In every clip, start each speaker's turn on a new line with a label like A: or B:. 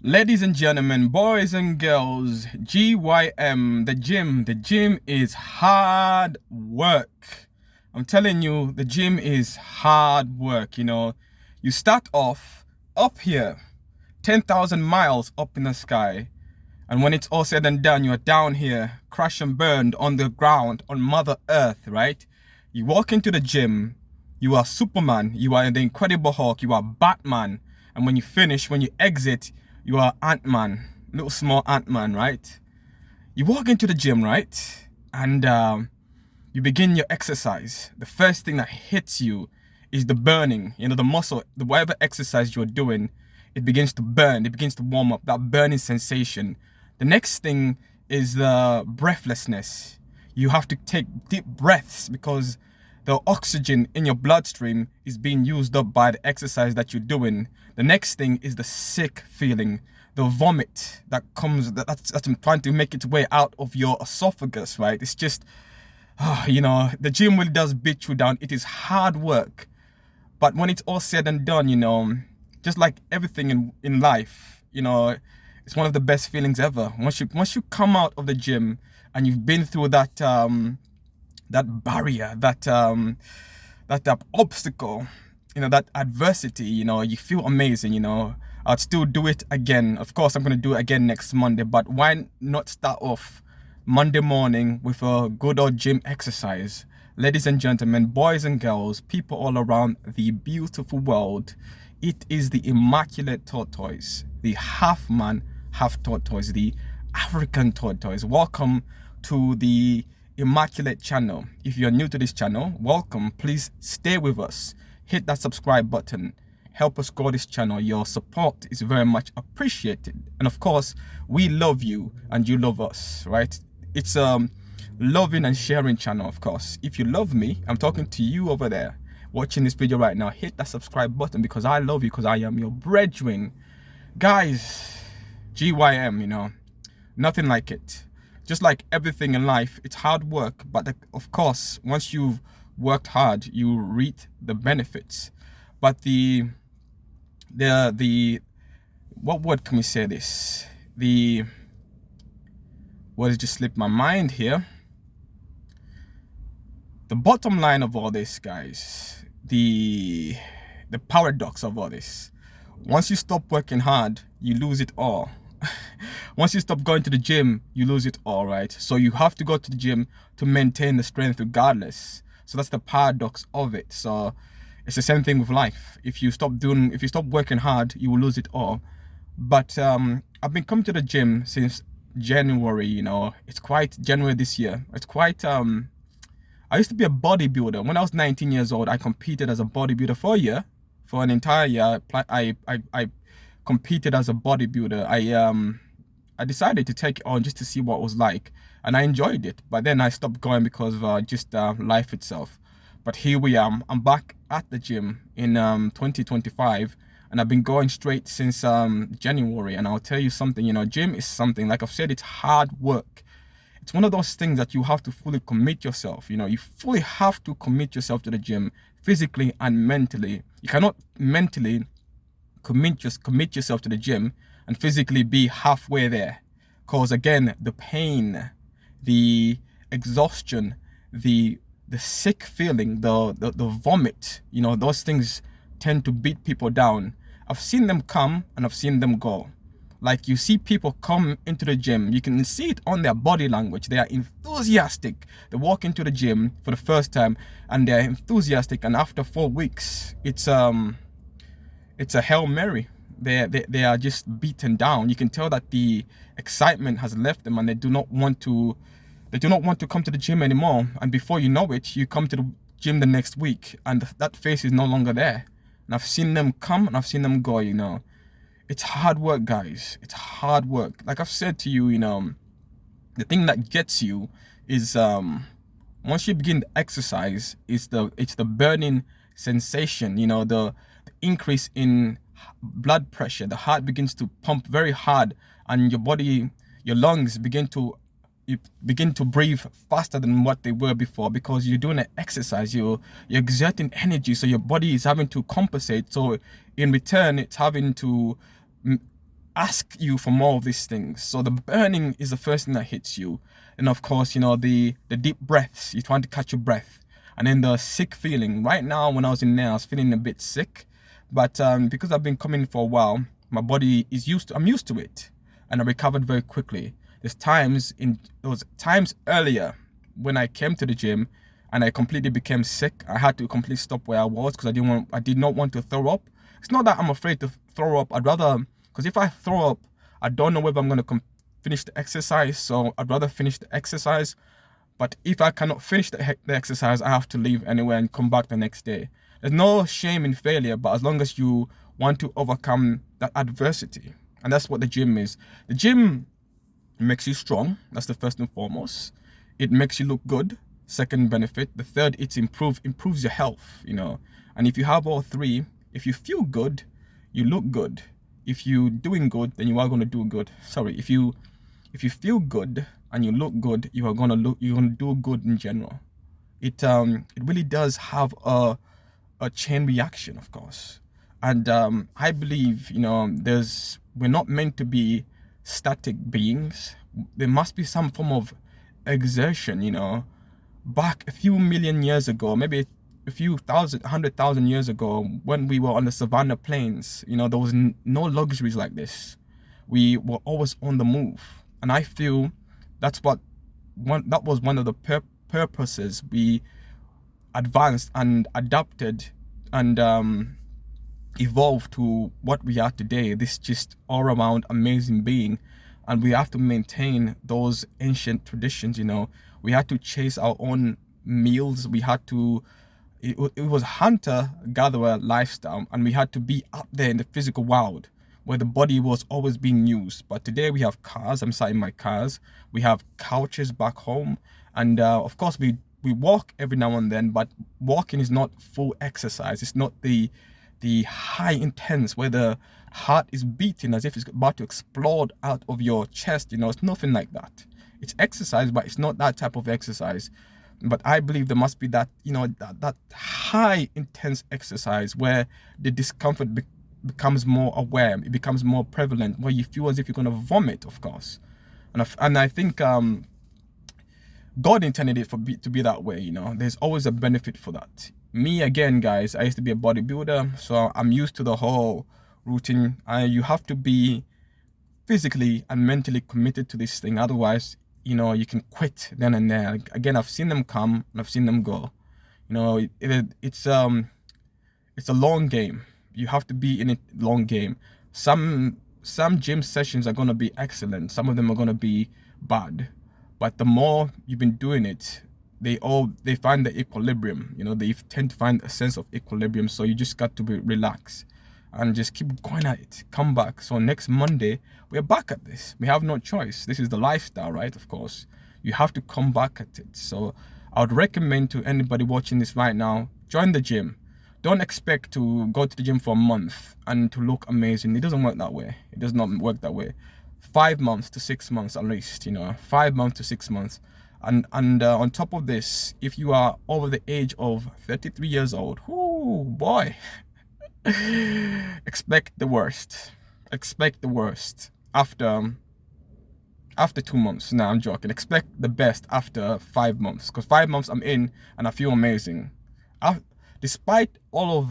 A: Ladies and gentlemen, boys and girls, GYM, the gym is hard work. I'm telling you, the gym is hard work. You start off up here, 10,000 miles up in the sky. And when it's all said and done, you're down here, crash and burned on the ground, on Mother Earth, right? You walk into the gym, you are Superman, you are the Incredible Hulk, you are Batman. And when you finish, when you exit, you are Ant-Man, little small Ant-Man, right? You walk into the gym, right? And you begin your exercise. The first thing that hits you is the burning, the muscle, whatever exercise you're doing, it begins to burn, it begins to warm up, that burning sensation. The next thing is the breathlessness. You have to take deep breaths because the oxygen in your bloodstream is being used up by the exercise that you're doing. The next thing is the sick feeling, the vomit that comes, that's trying to make its way out of your esophagus, right? It's just, the gym really does beat you down. It is hard work. But when it's all said and done, just like everything in life, it's one of the best feelings ever. Once you come out of the gym and you've been through that that barrier, that obstacle, that adversity, you feel amazing. I'd still do it again. Of course, I'm gonna do it again next Monday, but why not start off Monday morning with a good old gym exercise? Ladies and gentlemen, boys and girls, people all around the beautiful world, it is the immaculate tortoise, the half man, half tortoise, the African tortoise. Welcome to the Immaculate channel. If you're new to this channel, welcome. Please stay with us. Hit that subscribe button. Help us grow this channel. Your support is very much appreciated. And of course, we love you and you love us, right? It's a loving and sharing channel, of course. If you love me, I'm talking to you over there watching this video right now. Hit that subscribe button because I love you, because I am your brethren. Guys, GYM, nothing like it. Just like everything in life, it's hard work, but of course, once you've worked hard, you reap the benefits. But what word can we say this? The word has just slipped my mind here. The bottom line of all this, guys, the paradox of all this. Once you stop working hard, you lose it all. Once you stop going to the gym, you lose it all, right? So you have to go to the gym to maintain the strength regardless. So that's the paradox of it. So it's the same thing with life. If you stop working hard, you will lose it all. But I've been coming to the gym since January, it's quite January this year. It's quite I used to be a bodybuilder. When I was 19 years old, I competed as a bodybuilder for a year. For an entire year, I competed as a bodybuilder. I decided to take it on just to see what it was like, and I enjoyed it. But then I stopped going because of just life itself. But here we are. I'm back at the gym in 2025, and I've been going straight since January. And I'll tell you something, gym is something, like I've said, it's hard work. It's one of those things that you have to fully commit yourself. You fully have to commit yourself to the gym, physically and mentally. You cannot mentally commit yourself to the gym and physically be halfway there, because again, the pain, the exhaustion, the sick feeling, the vomit, those things tend to beat people down. I've seen them come and I've seen them go. Like, you see people come into the gym, you can see it on their body language. They are enthusiastic. They walk into the gym for the first time and they're enthusiastic, and after 4 weeks, it's a Hail Mary. They are just beaten down. You can tell that the excitement has left them and they do not want to come to the gym anymore. And before you know it, you come to the gym the next week and that face is no longer there. And I've seen them come and I've seen them go. It's hard work, guys. It's hard work. Like I've said to you, the thing that gets you is once you begin to exercise, it's the burning sensation, the increase in blood pressure. The heart begins to pump very hard, and your body, your lungs you begin to breathe faster than what they were before, because you're doing an exercise, you're exerting energy, so your body is having to compensate. So in return, it's having to ask you for more of these things. So the burning is the first thing that hits you. And of course, you know, the deep breaths, you're trying to catch your breath. And then the sick feeling. Right now, when I was in there, I was feeling a bit sick. But because I've been coming for a while, my body is I'm used to it. And I recovered very quickly. There was times earlier when I came to the gym and I completely became sick. I had to completely stop where I was because I did not want to throw up. It's not that I'm afraid to throw up. I'd rather, because if I throw up, I don't know whether I'm going to finish the exercise. So I'd rather finish the exercise. But if I cannot finish the exercise, I have to leave anyway and come back the next day. There's no shame in failure, but as long as you want to overcome that adversity. And that's what the gym is. The gym makes you strong. That's the first and foremost. It makes you look good. Second benefit. The third, it's improves your health, you know. And if you have all three, if you feel good, you look good. If you're doing good, then you are going to do good. Sorry, if you feel good and you look good, you're gonna do good in general. It really does have a chain reaction, of course. And I believe, you know, we're not meant to be static beings. There must be some form of exertion, you know. Back a few million years ago, maybe a few 100,000 years ago, when we were on the savannah plains, you know, there was no luxuries like this. We were always on the move. And I feel that was one of the purposes we advanced and adapted and evolved to what we are today. This just all around amazing being. And we have to maintain those ancient traditions, you know. We had to chase our own meals. We had to, it was hunter-gatherer lifestyle, and we had to be out there in the physical world where the body was always being used. But today we have cars. I'm sat in my cars. We have couches back home. And of course, we walk every now and then, but walking is not full exercise. It's not the high intense where the heart is beating as if it's about to explode out of your chest. You know, it's nothing like that. It's exercise, but it's not that type of exercise. But I believe there must be that, you know, that high intense exercise where the discomfort becomes more aware, it becomes more prevalent, where you feel as if you're going to vomit, of course. And I think God intended it to be that way, you know. There's always a benefit for that. Me, again, guys, I used to be a bodybuilder, so I'm used to the whole routine. You have to be physically and mentally committed to this thing. Otherwise, you know, you can quit then and there. Again, I've seen them come and I've seen them go. You know, it's a long game. You have to be in it long game. Some gym sessions are going to be excellent. Some of them are going to be bad. But the more you've been doing it, they find the equilibrium. You know, they tend to find a sense of equilibrium. So you just got to be relaxed and just keep going at it. Come back. So next Monday, we're back at this. We have no choice. This is the lifestyle, right? Of course, you have to come back at it. So I would recommend to anybody watching this right now, join the gym. Don't expect to go to the gym for a month and to look amazing. It doesn't work that way. It does not work that way. 5 months to 6 months at least, you know, 5 months to 6 months. And on top of this, if you are over the age of 33 years old, whoo, boy, expect the worst. Expect the worst after 2 months. No, I'm joking. Expect the best after 5 months, because 5 months I'm in and I feel amazing. Despite all of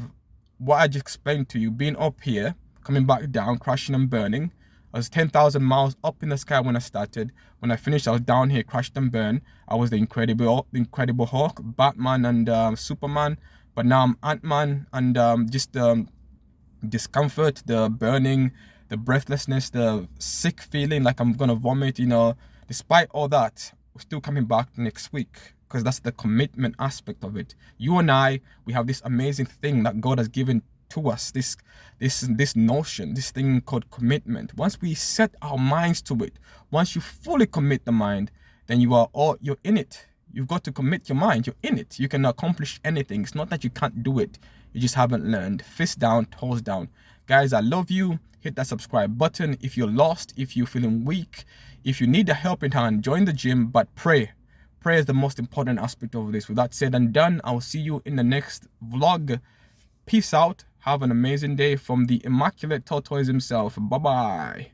A: what I just explained to you, being up here, coming back down, crashing and burning. I was 10,000 miles up in the sky when I started. When I finished, I was down here, crashed and burned. I was the Incredible Hulk, Batman and Superman. But now I'm Ant-Man, and just the discomfort, the burning, the breathlessness, the sick feeling like I'm gonna vomit, you know. Despite all that, we're still coming back next week, because that's the commitment aspect of it. You and I, we have this amazing thing that God has given to us, this notion, this thing called commitment. Once we set our minds to it, once you fully commit the mind, then you're in it. You've got to commit your mind. You're in it. You can accomplish anything. It's not that you can't do it. You just haven't learned. Fist down, toes down. Guys, I love you. Hit that subscribe button. If you're lost, if you're feeling weak, if you need a helping hand, join the gym, but pray. Prayer is the most important aspect of this. With that said and done, I'll see you in the next vlog. Peace out. Have an amazing day from the Immaculate Tortoise himself. Bye-bye.